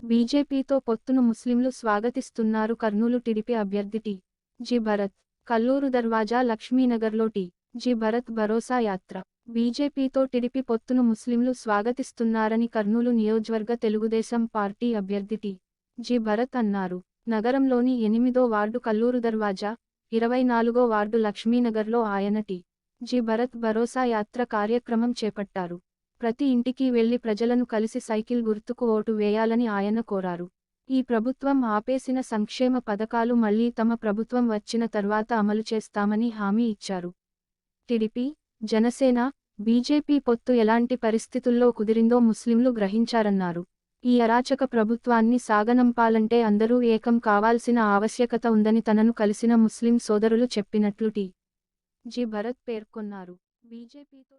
బీజేపీతో పొత్తును ముస్లింలు స్వాగతిస్తున్నారు. కర్నూలు టీడీపీ అభ్యర్థి టి. జి. భరత్. కల్లూరు దర్వాజా లక్ష్మీనగర్లో టి. జి. భరత్ భరోసా యాత్ర. బీజేపీతో టీడీపీ పొత్తును ముస్లింలు స్వాగతిస్తున్నారని కర్నూలు నియోజకవర్గ తెలుగుదేశం పార్టీ అభ్యర్థి టి. జి. భరత్ అన్నారు. నగరంలోని 8వ వార్డు కల్లూరు దర్వాజా, 24వ వార్డు లక్ష్మీనగర్లో ఆయన టి. జి. భరత్ భరోసా యాత్ర కార్యక్రమం చేపట్టారు. ప్రతి ఇంటికి వెళ్లి ప్రజలను కలిసి సైకిల్ గుర్తుకు ఓటు వేయాలని ఆయన కోరారు. ఈ ప్రభుత్వం ఆపేసిన సంక్షేమ పథకాలు మళ్లీ తమ ప్రభుత్వం వచ్చిన తర్వాత అమలు చేస్తామని హామీ ఇచ్చారు. టీడీపీ, జనసేన, బీజేపీ పొత్తు ఎలాంటి పరిస్థితుల్లో కుదిరిందో ముస్లింలు గ్రహించారన్నారు. ఈ అరాచక ప్రభుత్వాన్ని సాగనంపాలంటే అందరూ ఏకం కావాల్సిన ఆవశ్యకత ఉందని తనను కలిసిన ముస్లిం సోదరులు చెప్పినట్లు టి. జి. భరత్ పేర్కొన్నారు. బీజేపీతో